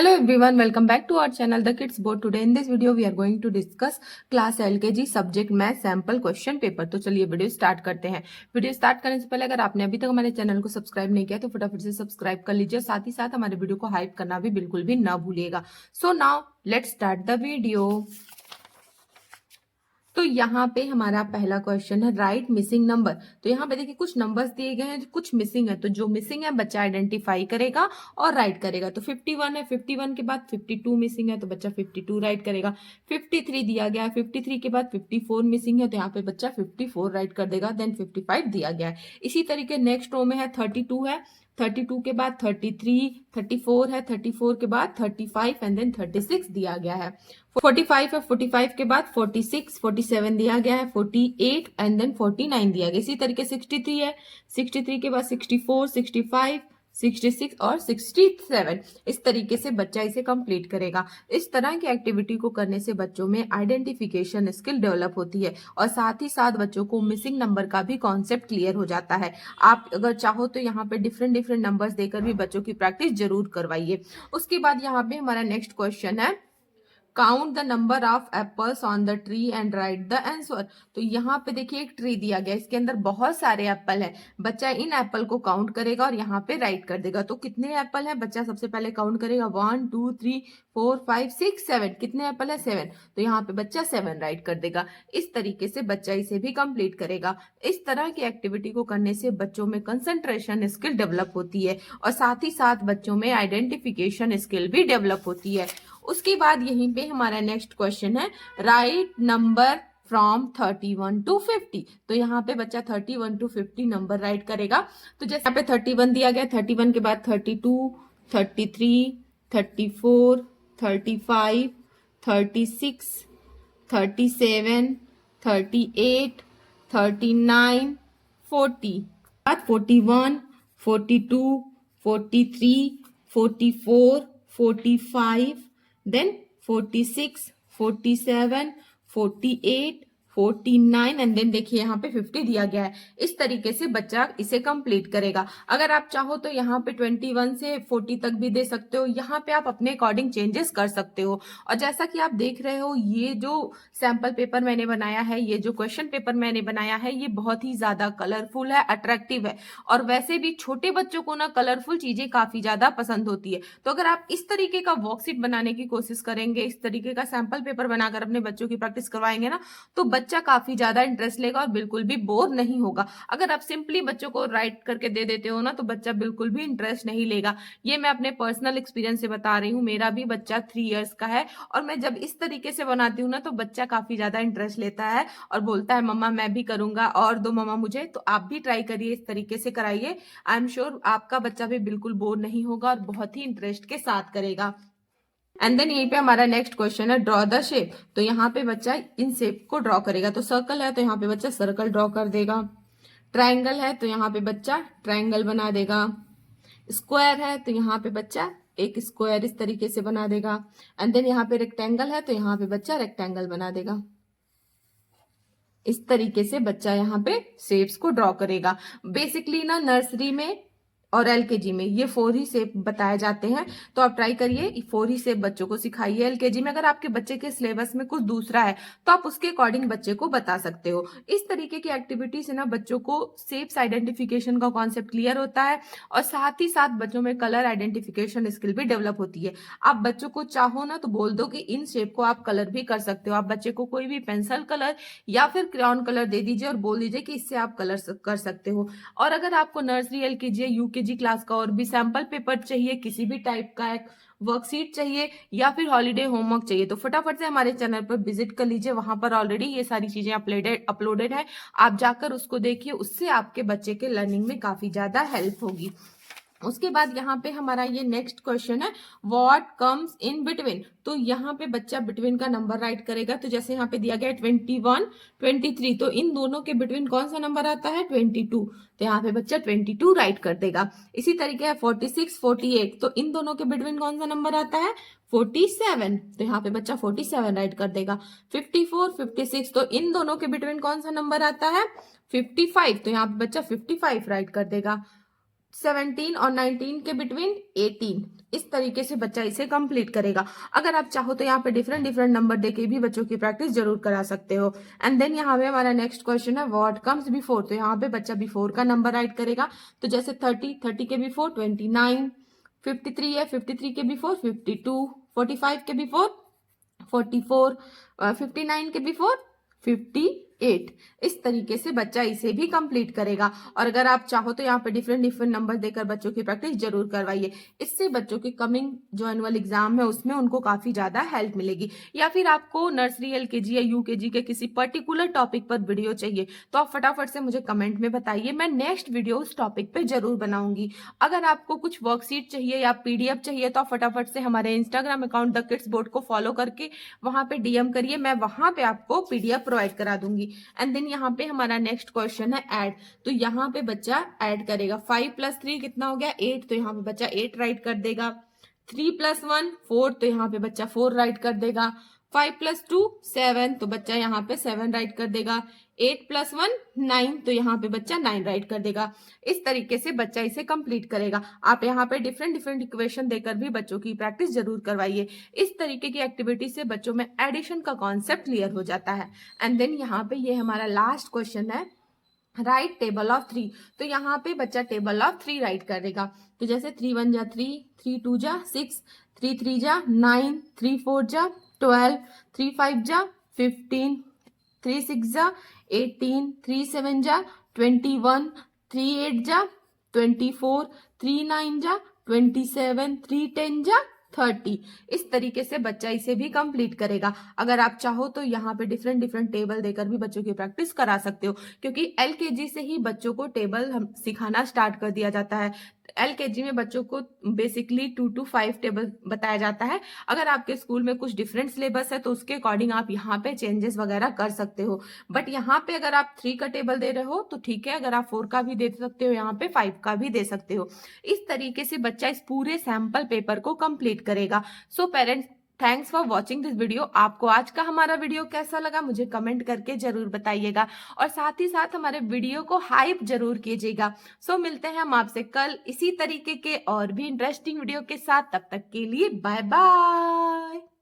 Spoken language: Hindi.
Hello everyone, welcome back to our channel The Kids Board. Today in this video we are going to discuss class LKG subject math sample question paper. तो चलिए वीडियो स्टार्ट करते हैं। वीडियो स्टार्ट करने से पहले अगर आपने अभी तक हमारे चैनल को सब्सक्राइब नहीं किया तो फटाफट से सब्सक्राइब कर लीजिए, साथ ही साथ हमारे वीडियो को हाइप करना भी बिल्कुल भी ना भूलिएगा। So now let's start the video. तो यहाँ पे हमारा पहला क्वेश्चन है राइट मिसिंग नंबर। तो यहाँ पे देखिए कुछ नंबर्स दिए गए हैं, कुछ मिसिंग है, तो जो मिसिंग है बच्चा आइडेंटिफाई करेगा और राइट करेगा। तो 51 है, 51 के बाद 52 मिसिंग है तो बच्चा 52 राइट करेगा। 53 दिया गया है, 53 के बाद 54 मिसिंग है तो यहाँ पे बच्चा 54 राइट कर देगा। देन 55 दिया गया है। इसी तरीके नेक्स्ट रो में है 32 है, 32 के बाद 33, 34 है, 34 के बाद 35 एंड देन 36 दिया गया है। 45 है, 45 के बाद 46, 47 दिया गया है, 48 एंड देन 49 दिया गया। इसी तरीके 63 है, 63 के बाद 64, 65, 66 और 67। इस तरीके से बच्चा इसे कंप्लीट करेगा। इस तरह की एक्टिविटी को करने से बच्चों में आइडेंटिफिकेशन स्किल डेवलप होती है और साथ ही साथ बच्चों को मिसिंग नंबर का भी कॉन्सेप्ट क्लियर हो जाता है। आप अगर चाहो तो यहाँ पे डिफरेंट नंबर्स देकर भी बच्चों की प्रैक्टिस जरूर करवाइए। उसके बाद यहाँ पे हमारा नेक्स्ट क्वेश्चन है count the number of apples on the tree and right the answer. तो यहाँ पे देखिए एक ट्री दिया गया, इसके अंदर बहुत सारे एप्पल है। बच्चा इन एप्पल को काउंट करेगा और यहाँ पे राइट कर देगा। तो कितने एप्पल है बच्चा सबसे पहले काउंट करेगा, 1 2 3 4 5 6 7। कितने एप्पल है? 7। तो यहाँ पे बच्चा 7 राइट कर देगा। इस तरीके से बच्चा इसे भी कंप्लीट करेगा। इस तरह की एक्टिविटी को करने से बच्चों में कंसंट्रेशन स्किल डेवलप होती है और साथ ही साथ बच्चों में आइडेंटिफिकेशन स्किल भी डेवलप होती है। उसके बाद यहीं पे हमारा नेक्स्ट क्वेश्चन है राइट नंबर फ्रॉम 31 to 50। तो यहाँ पे बच्चा 31 to 50 नंबर राइट करेगा। तो जैसे यहाँ पे 31 दिया गया, 31 के बाद 32, 33, 34, 35, 36, 37, 38, 39, 40, बाद 41, 42, 43, 44, 45, then 46, 47, 48, 49 एंड देन देखिए यहाँ पे 50 दिया गया है। इस तरीके से बच्चा इसे कंप्लीट करेगा। अगर आप चाहो तो यहाँ पे 21 से 40 तक भी दे सकते हो। यहाँ पे आप अपने अकॉर्डिंग चेंजेस कर सकते हो। और जैसा कि आप देख रहे हो ये जो सैंपल पेपर मैंने बनाया है, ये जो क्वेश्चन पेपर मैंने बनाया है, ये बहुत ही ज्यादा कलरफुल है, अट्रैक्टिव है। और वैसे भी छोटे बच्चों को ना कलरफुल चीजें काफी ज्यादा पसंद होती है। तो अगर आप इस तरीके का वर्कशीट बनाने की कोशिश करेंगे, इस तरीके का सैंपल पेपर बनाकर अपने बच्चों की प्रैक्टिस करवाएंगे ना, तो बच्चा काफी ज्यादा इंटरेस्ट लेगा और बिल्कुल भी बोर नहीं होगा। अगर आप सिंपली बच्चों को राइट करके दे देते हो ना, तो बच्चा बिल्कुल भी इंटरेस्ट नहीं लेगा। ये मैं अपने पर्सनल एक्सपीरियंस से बता रही हूँ। मेरा भी बच्चा 3 इयर्स का है और मैं जब इस तरीके से बनाती हूँ ना, तो बच्चा काफी ज्यादा इंटरेस्ट लेता है और बोलता है मम्मा मैं भी करूंगा और दो मम्मा मुझे। तो आप भी ट्राई करिए, इस तरीके से कराइए। आई एम श्योर आपका बच्चा भी बिल्कुल बोर नहीं होगा और बहुत ही इंटरेस्ट के साथ करेगा। एंड देन यहीं पे हमारा नेक्स्ट क्वेश्चन है ड्रॉ द शेप। तो यहाँ पे बच्चा इन शेप को ड्रॉ करेगा। तो सर्कल है तो यहाँ पे बच्चा सर्कल ड्रॉ कर देगा। ट्रायंगल है तो यहाँ पे बच्चा ट्रायंगल बना देगा। स्क्वायर है तो यहाँ पे बच्चा एक स्क्वायर इस तरीके से बना देगा। एंड देन यहाँ पे रेक्टेंगल है तो यहाँ पे बच्चा रेक्टेंगल बना देगा। इस तरीके से बच्चा यहाँ पे शेप्स को ड्रॉ करेगा। बेसिकली ना नर्सरी में और एलकेजी में ये 4 ही शेप बताए जाते हैं। तो आप ट्राई करिए 4 ही शेप बच्चों को सिखाइए। एलकेजी में अगर आपके बच्चे के सिलेबस में कुछ दूसरा है तो आप उसके अकॉर्डिंग बच्चे को बता सकते हो। इस तरीके की एक्टिविटी से ना बच्चों को शेप्स आइडेंटिफिकेशन का कॉन्सेप्ट क्लियर होता है और साथ ही साथ बच्चों में कलर आइडेंटिफिकेशन स्किल भी डेवलप होती है। आप बच्चों को चाहो ना तो बोल दो कि इन शेप को आप कलर भी कर सकते हो। आप बच्चे को कोई भी पेंसिल कलर या फिर क्रेयॉन कलर दे दीजिए और बोल दीजिए कि इससे आप कलर कर सकते हो। और अगर आपको नर्सरी एलकेजी या यूकेजी क्लास का और भी सैंपल पेपर चाहिए, किसी भी टाइप का एक वर्कशीट चाहिए या फिर हॉलीडे होमवर्क चाहिए, तो फटाफट से हमारे चैनल पर विजिट कर लीजिए। वहां पर ऑलरेडी ये सारी चीजें अपलोडेड है। आप जाकर उसको देखिए, उससे आपके बच्चे के लर्निंग में काफी ज्यादा हेल्प होगी। उसके बाद यहाँ पे हमारा ये नेक्स्ट क्वेश्चन है व्हाट कम्स इन बिटवीन। तो यहाँ पे बच्चा बिटवीन का नंबर राइट करेगा। तो जैसे यहाँ पे दिया गया है 21, 23, तो इन दोनों के बिटवीन कौन सा नंबर आता है? 22। तो यहाँ पे बच्चा 22 राइट कर देगा। इसी तरीके है 46, 48, तो इन दोनों के बिटवीन कौन सा नंबर आता है? 47। तो यहाँ पे बच्चा 47 राइट कर देगा। 54, 56, तो इन दोनों के बिटवीन कौन सा नंबर आता है? 55। तो यहाँ पे बच्चा 55 राइट कर देगा। 17 और 19 के बिटवीन 18। इस तरीके से बच्चा इसे कंप्लीट करेगा। अगर आप चाहो तो यहाँ पे डिफरेंट डिफरेंट नंबर देके भी बच्चों की प्रैक्टिस जरूर करा सकते हो। एंड देन यहाँ पे हमारा नेक्स्ट क्वेश्चन है व्हाट कम्स बिफोर। तो यहाँ पे बच्चा बिफोर का नंबर राइट करेगा। तो जैसे 30 के बिफोर 29, 53 है, 53 के बिफोर 52, 45 के बिफोर 44, 59 के बिफोर 58। इस तरीके से बच्चा इसे भी कंप्लीट करेगा। और अगर आप चाहो तो यहाँ पे डिफरेंट डिफरेंट नंबर देकर बच्चों की प्रैक्टिस जरूर करवाइए। इससे बच्चों की कमिंग जो एनुअल एग्जाम है उसमें उनको काफी ज्यादा हेल्प मिलेगी। या फिर आपको नर्सरी, एलकेजी या यूकेजी के किसी पर्टिकुलर टॉपिक पर वीडियो चाहिए तो आप फटाफट से मुझे कमेंट में बताइए, मैं नेक्स्ट वीडियो उस टॉपिक पे जरूर बनाऊंगी। अगर आपको कुछ वर्कशीट चाहिए या पीडीएफ चाहिए तो आप फटाफट से हमारे Instagram account the kids board को फॉलो करके वहां पे डीएम करिए, मैं वहां पे आपको पीडीएफ प्रोवाइड करा दूंगी। एंड देन यहाँ पे हमारा नेक्स्ट क्वेश्चन है ऐड। तो यहाँ पे बच्चा ऐड करेगा। 5 + 3 कितना हो गया 8। तो यहाँ पे बच्चा 8 राइट कर देगा। 3 + 1 4। तो यहाँ पे बच्चा 4 राइट कर देगा। 5 + 2 7। तो बच्चा यहाँ पे 7 राइट कर देगा। 8 + 1 9। तो यहाँ पे बच्चा 9 राइट कर देगा। इस तरीके से बच्चा इसे कंप्लीट करेगा। आप यहाँ पे डिफरेंट डिफरेंट इक्वेशन देकर भी बच्चों की प्रैक्टिस जरूर करवाइए। इस तरीके की एक्टिविटी से बच्चों में एडिशन का कॉन्सेप्ट क्लियर हो जाता है। एंड देन यहाँ पे ये हमारा लास्ट क्वेश्चन है राइट टेबल ऑफ 3। तो यहाँ पे बच्चा टेबल ऑफ 3 राइट करेगा। तो जैसे 3 × 1 = 3, 3 × 2 = 6, 3 × 3 = 9, 3 × 4 = 12, 3 × 5 = 15, 3 × 6 = 18, 3 × 7 = 21, 3 × 8 = 24, 3 × 9 = 27, 3 × 10 = 30। इस तरीके से बच्चा इसे भी कंप्लीट करेगा। अगर आप चाहो तो यहाँ पे डिफरेंट डिफरेंट टेबल देकर भी बच्चों की प्रैक्टिस करा सकते हो, क्योंकि एलकेजी से ही बच्चों को टेबल हम सिखाना स्टार्ट कर दिया जाता है। एलकेजी में बच्चों को बेसिकली 2 to 5 टेबल बताया जाता है। अगर आपके स्कूल में कुछ डिफरेंट सिलेबस है तो उसके अकॉर्डिंग आप यहाँ पे चेंजेस वगैरह कर सकते हो। बट यहाँ पे अगर आप 3 का टेबल दे रहे हो तो ठीक है, अगर आप 4 का भी दे सकते हो, यहाँ पे 5 का भी दे सकते हो। इस तरीके से बच्चा इस पूरे सैंपल पेपर को कंप्लीट करेगा। So parents, thanks for watching this video. आपको आज का हमारा वीडियो कैसा लगा मुझे कमेंट करके जरूर बताइएगा, और साथ ही साथ हमारे वीडियो को हाइप जरूर कीजिएगा। सो मिलते हैं हम आपसे कल इसी तरीके के और भी इंटरेस्टिंग वीडियो के साथ। तब तक के लिए बाय बाय।